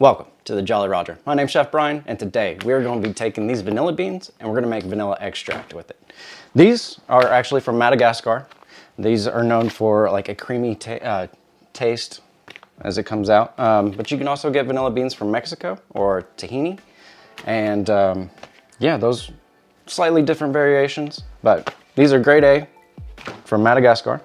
Welcome to the Jolly Roger. My name's Chef Brian, and today we are going to be taking these vanilla beans and we're going to make vanilla extract with it. These are actually from Madagascar. These are known for like a creamy taste as it comes out, but you can also get vanilla beans from Mexico or tahini, and yeah, those slightly different variations, but these are grade A from Madagascar.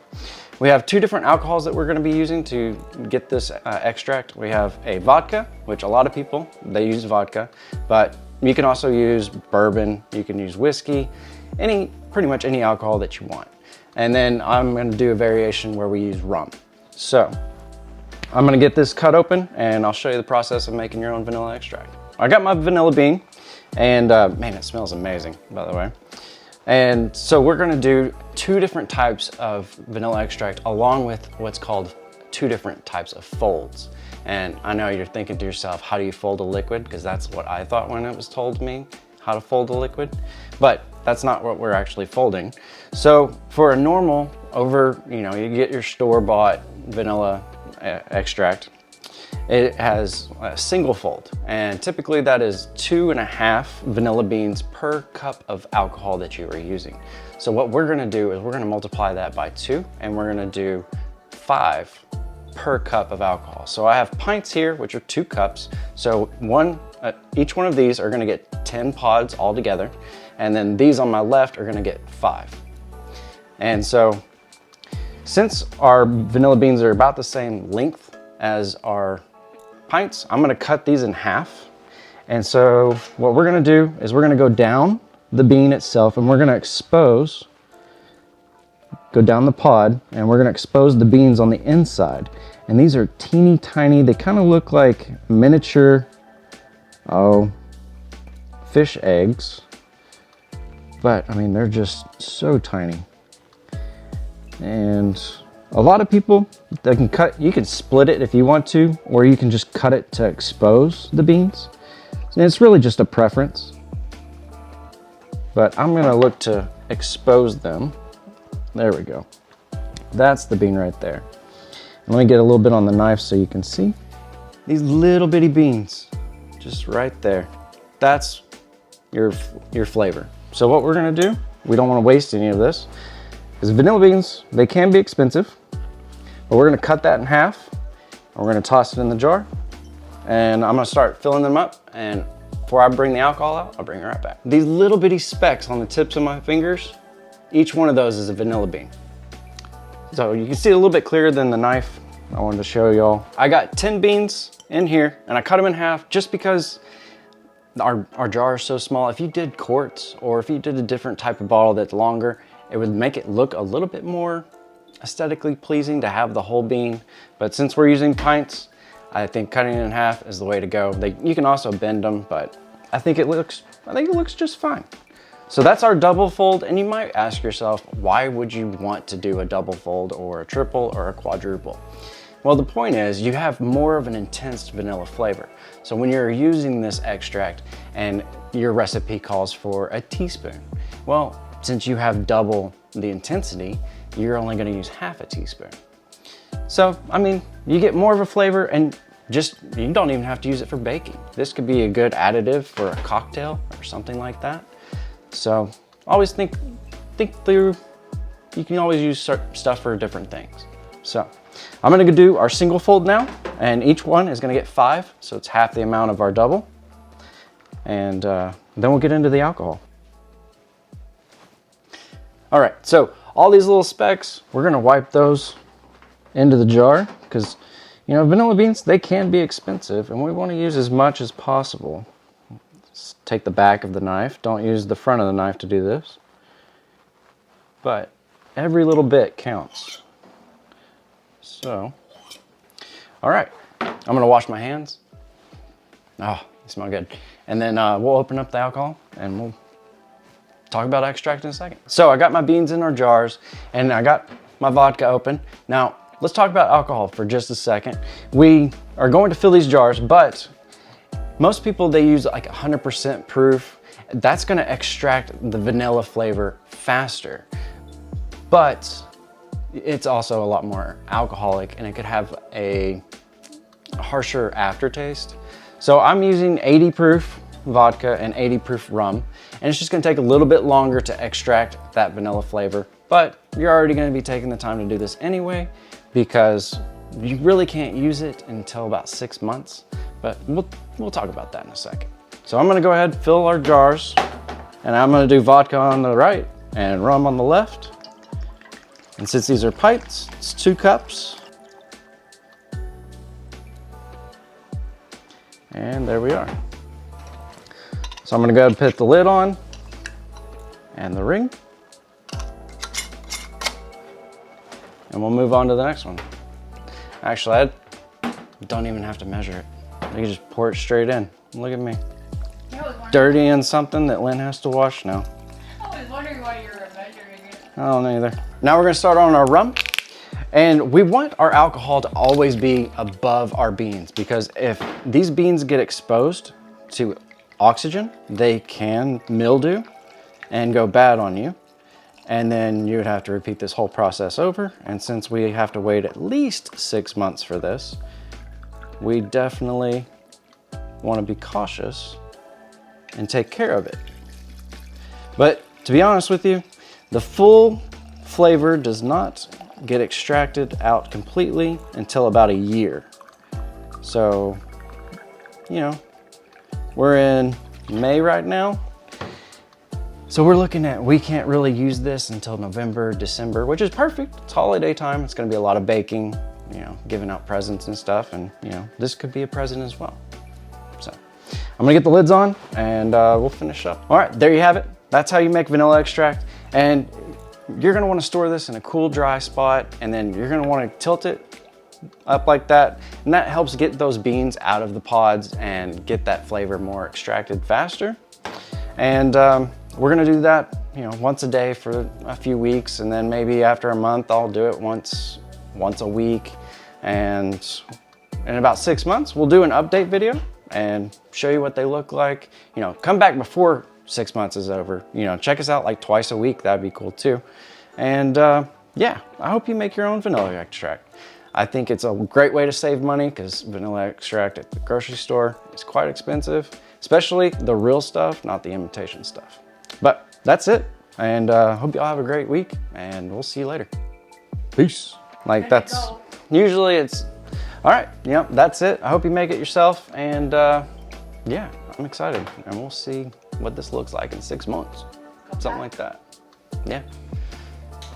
We have two different alcohols that we're going to be using to get this extract. We have a vodka, which a lot of people, they use vodka, but you can also use bourbon, you can use whiskey, pretty much any alcohol that you want. And then I'm going to do a variation where we use rum. So I'm going to get this cut open and I'll show you the process of making your own vanilla extract. I got my vanilla bean, and man, it smells amazing, by the way. And so we're gonna do two different types of vanilla extract along with what's called two different types of folds. And I know you're thinking to yourself, how do you fold a liquid? Because that's what I thought when it was told to me, how to fold a liquid. But that's not what we're actually folding. So for a normal you get your store-bought vanilla extract, it has a single fold, and typically that is 2.5 vanilla beans per cup of alcohol that you are using. So what we're gonna do is we're gonna multiply that by 2, and we're gonna do 5 per cup of alcohol. So I have pints here, which are 2 cups. So each one of these are gonna get 10 pods all together, and then these on my left are gonna get 5. And so since our vanilla beans are about the same length as our pints, I'm gonna cut these in half. And so what we're gonna do is we're gonna go down the bean itself and we're gonna go down the pod, and we're gonna expose the beans on the inside. And these are teeny tiny, they kind of look like miniature, fish eggs. But I mean, they're just so tiny. And a lot of people, they can cut, you can split it if you want to, or you can just cut it to expose the beans. And it's really just a preference. But I'm gonna look to expose them. There we go. That's the bean right there. And let me get a little bit on the knife so you can see. These little bitty beans, just right there. That's your flavor. So what we're gonna do, we don't wanna waste any of this, because vanilla beans, they can be expensive, but we're gonna cut that in half, and we're gonna toss it in the jar, and I'm gonna start filling them up, and before I bring the alcohol out, I'll bring it right back. These little bitty specks on the tips of my fingers, each one of those is a vanilla bean. So you can see it a little bit clearer than the knife. I wanted to show y'all. I got 10 beans in here, and I cut them in half just because our jar is so small. If you did quarts, or if you did a different type of bottle that's longer, it would make it look a little bit more aesthetically pleasing to have the whole bean. But since we're using pints, I think cutting it in half is the way to go. You can also bend them, but I think it looks just fine. So that's our double fold, and you might ask yourself, why would you want to do a double fold or a triple or a quadruple? Well, the point is you have more of an intense vanilla flavor. So when you're using this extract and your recipe calls for a teaspoon, well, since you have double the intensity, you're only gonna use half a teaspoon. So, I mean, you get more of a flavor, and you don't even have to use it for baking. This could be a good additive for a cocktail or something like that. So, always think through, you can always use stuff for different things. So, I'm gonna do our single fold now, and each one is gonna get 5, so it's half the amount of our double. And then we'll get into the alcohol. All right, so all these little specks, we're gonna wipe those into the jar, because vanilla beans, they can be expensive, and we wanna use as much as possible. Let's take the back of the knife. Don't use the front of the knife to do this. But every little bit counts. So, all right, I'm gonna wash my hands. Oh, they smell good. And then we'll open up the alcohol, and we'll talk about extract in a second. So I got my beans in our jars, and I got my vodka open. Now, let's talk about alcohol for just a second. We are going to fill these jars, but most people, they use like 100% proof. That's gonna extract the vanilla flavor faster. But it's also a lot more alcoholic, and it could have a harsher aftertaste. So I'm using 80 proof vodka and 80 proof rum, and it's just gonna take a little bit longer to extract that vanilla flavor, but you're already gonna be taking the time to do this anyway, because you really can't use it until about 6 months, but we'll talk about that in a second. So I'm gonna go ahead and fill our jars, and I'm gonna do vodka on the right and rum on the left. And since these are pints, it's 2 cups. And there we are. So I'm gonna go ahead and put the lid on and the ring. And we'll move on to the next one. Actually, I don't even have to measure it. I can just pour it straight in. Look at me. Dirty and something that Lynn has to wash now. I was wondering why you were measuring it. I don't know either. Now we're gonna start on our rum. And we want our alcohol to always be above our beans, because if these beans get exposed to oxygen, they can mildew and go bad on you. And then you would have to repeat this whole process over. And since we have to wait at least 6 months for this, we definitely want to be cautious and take care of it. But to be honest with you, the full flavor does not get extracted out completely until about a year. So, you know, we're in May right now. So we're looking at, we can't really use this until November, December, which is perfect. It's holiday time. It's gonna be a lot of baking, you know, giving out presents and stuff. And, you know, this could be a present as well. So I'm gonna get the lids on and we'll finish up. All right, there you have it. That's how you make vanilla extract. And you're gonna wanna store this in a cool, dry spot, and then you're gonna wanna tilt it up like that. And that helps get those beans out of the pods and get that flavor more extracted faster. And we're gonna do that, you know, once a day for a few weeks, and then maybe after a month, I'll do it once a week. And in about 6 months, we'll do an update video and show you what they look like. You know, come back before 6 months is over. You know, check us out like twice a week. That'd be cool too. And yeah, I hope you make your own vanilla extract. I think it's a great way to save money, because vanilla extract at the grocery store is quite expensive, especially the real stuff, not the imitation stuff. But that's it. And hope y'all have a great week, and we'll see you later. Peace. Like that's, usually it's, all right, yep, that's it. I hope you make it yourself. And yeah, I'm excited, and we'll see what this looks like in 6 months. Something like that. Yeah.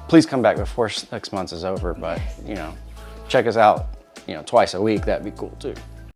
Please come back before 6 months is over, but you know, check us out, you know, twice a week. That'd be cool too.